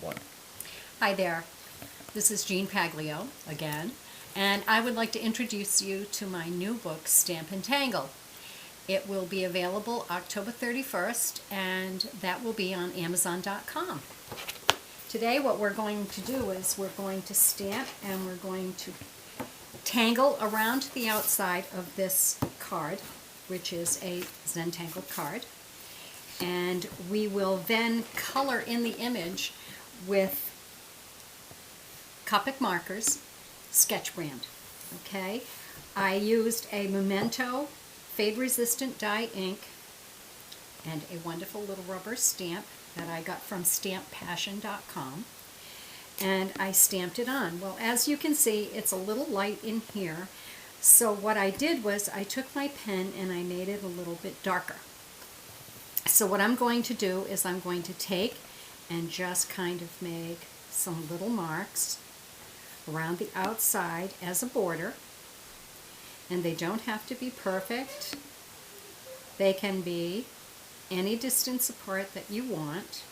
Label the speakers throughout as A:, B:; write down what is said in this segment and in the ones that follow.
A: One.
B: Hi there, this is Jean Paglio again, and I would like to introduce you to my new book, Stamp and Tangle. It will be available October 31st, and that will be on Amazon.com. Today what we're going to do is we're going to stamp and we're going to tangle around the outside of this card, which is a Zentangle card, and we will then color in the image with Copic markers, sketch brand. Okay, I used a Memento fade resistant dye ink and a wonderful little rubber stamp that I got from stamppassion.com, and I stamped it on. Well, as you can see, it's a little light in here, so what I did was I took my pen and I made it a little bit darker. So what I'm going to do is I'm going to take and just kind of make some little marks around the outside as a border, and they don't have to be perfect. They can be any distance apart that you want,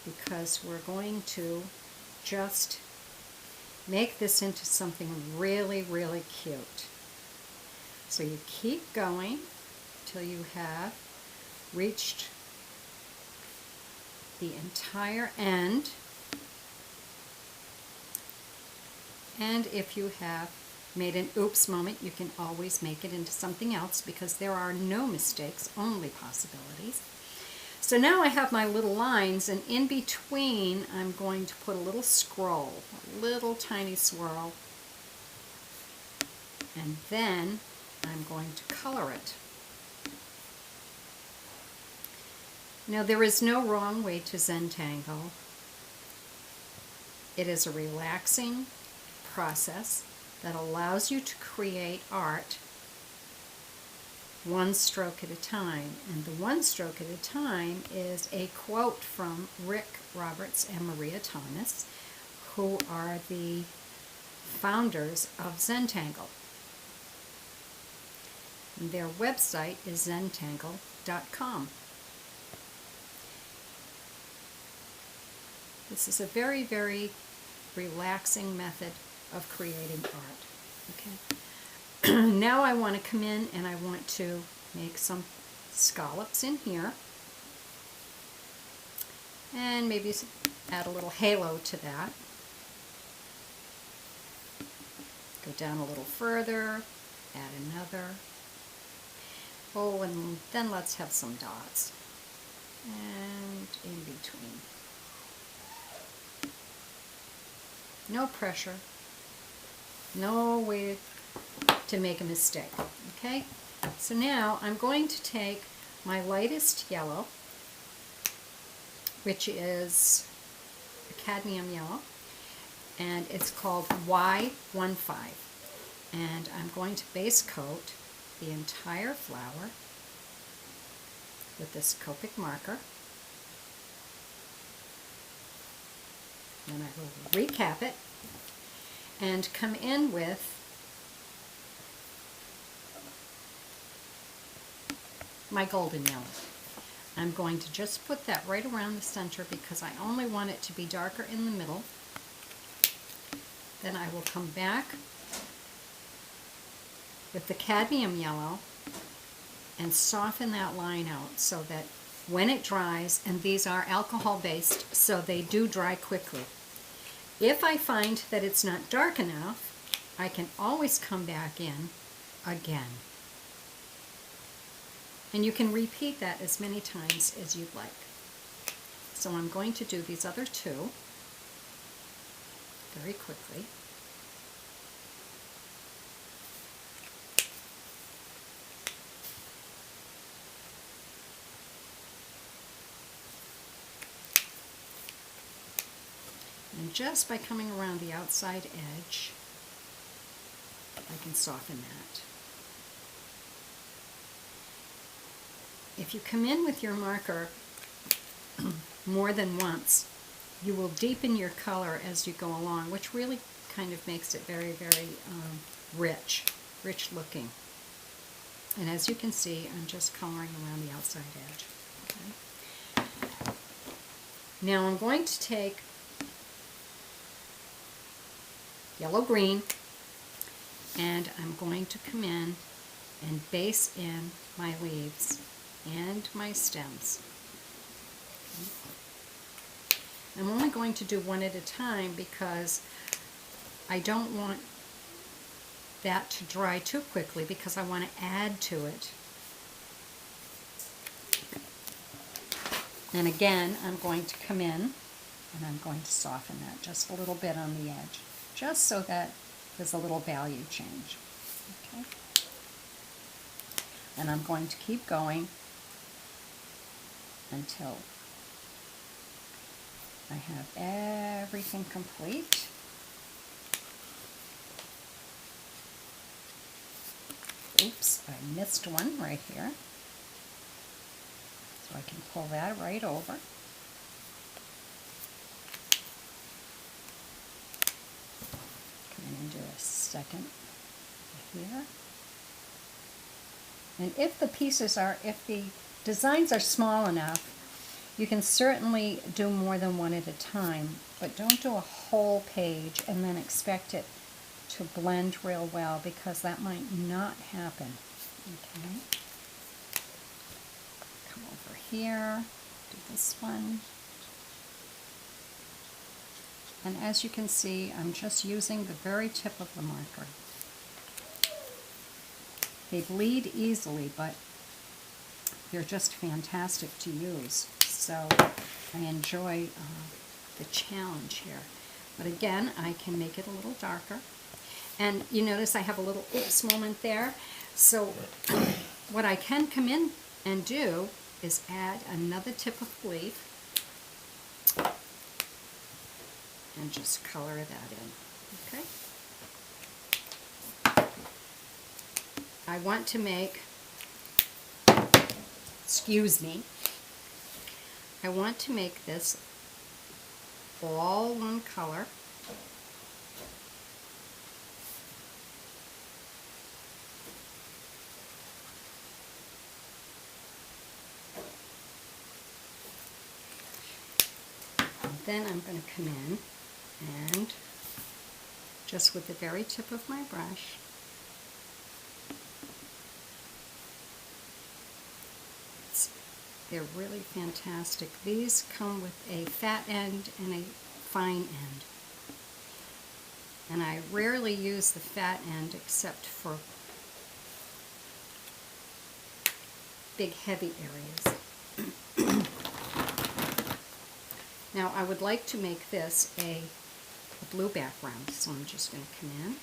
B: because we're going to just make this into something really, really cute. So you keep going till you have reached the entire end. And if you have made an oops moment, you can always make it into something else, because there are no mistakes, only possibilities. So now I have my little lines, and in between I'm going to put a little scroll, a little tiny swirl, and then I'm going to color it. Now, there is no wrong way to Zentangle. It is a relaxing process that allows you to create art one stroke at a time. And the one stroke at a time is a quote from Rick Roberts and Maria Thomas, who are the founders of Zentangle. And their website is zentangle.com. This is a very, very relaxing method of creating art. Okay. Now I want to come in and I want to make some scallops in here, and maybe add a little halo to that. Go down a little further, add another. Oh, and then let's have some dots. And in between. No pressure. No way to make a mistake. Okay? So now I'm going to take my lightest yellow, which is a cadmium yellow, and it's called Y15. And I'm going to base coat the entire flower with this Copic marker. Then I will recap it and come in with my golden yellow. I'm going to just put that right around the center because I only want it to be darker in the middle. Then I will come back with the cadmium yellow and soften that line out so that when it dries, and these are alcohol based, so they do dry quickly. If I find that it's not dark enough, I can always come back in again. And you can repeat that as many times as you'd like. So I'm going to do these other two very quickly. And just by coming around the outside edge, I can soften that. If you come in with your marker more than once, you will deepen your color as you go along, which really kind of makes it very, very rich looking. And as you can see, I'm just coloring around the outside edge. Okay. Now I'm going to take yellow-green, and I'm going to come in and base in my leaves and my stems. I'm only going to do one at a time because I don't want that to dry too quickly, because I want to add to it. And again, I'm going to come in and I'm going to soften that just a little bit on the edge, just so that there's a little value change. Okay. And I'm going to keep going until I have everything complete. Oops, I missed one right here. So I can pull that right over. Come in and do a second here. And if the designs are small enough, you can certainly do more than one at a time, but don't do a whole page and then expect it to blend real well, because that might not happen. Okay. Come over here, do this one. And as you can see, I'm just using the very tip of the marker. They bleed easily, but they're just fantastic to use. So I enjoy the challenge here. But again, I can make it a little darker. And you notice I have a little oops moment there. So what I can come in and do is add another tip of leaf and just color that in. Okay. I want to make, excuse me, I want to make this all one color. Then I'm going to come in and just with the very tip of my brush, they're really fantastic. These come with a fat end and a fine end. And I rarely use the fat end except for big heavy areas. Now I would like to make this a blue background, so I'm just going to come in. And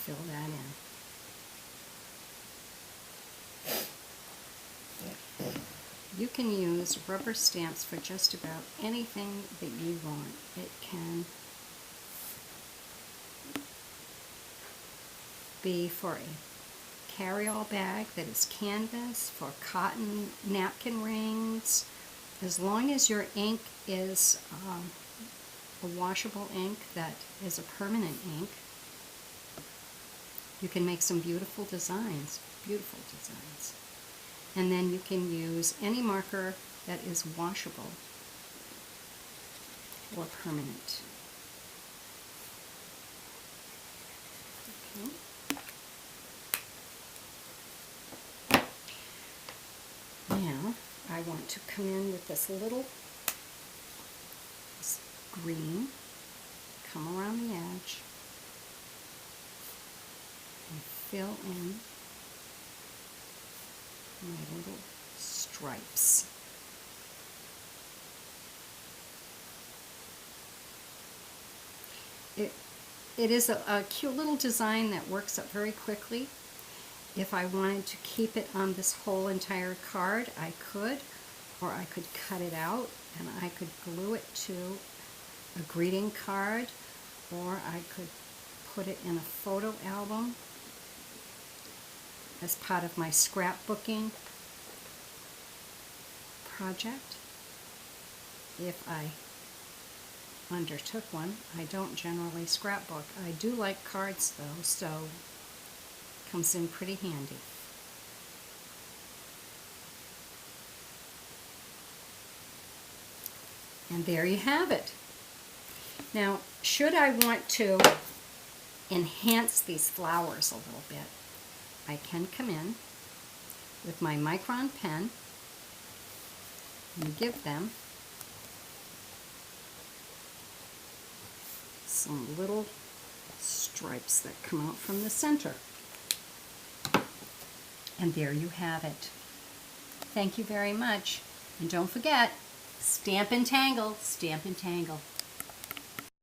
B: fill that in. You can use rubber stamps for just about anything that you want. It can be for a carry-all bag that is canvas, for cotton napkin rings. As long as your ink is a washable ink that is a permanent ink, you can make some beautiful designs, beautiful designs. And then you can use any marker that is washable or permanent. Okay. Now I want to come in with this green, come around the edge, and fill in my little stripes. It is a cute little design that works up very quickly. If I wanted to keep it on this whole entire card, I could, or I could cut it out and I could glue it to a greeting card, or I could put it in a photo album as part of my scrapbooking project. If I undertook one. I don't generally scrapbook. I do like cards though, so it comes in pretty handy. And there you have it. Now, should I want to enhance these flowers a little bit, I can come in with my micron pen and give them some little stripes that come out from the center. And there you have it. Thank you very much. And don't forget, stamp and tangle, stamp and tangle.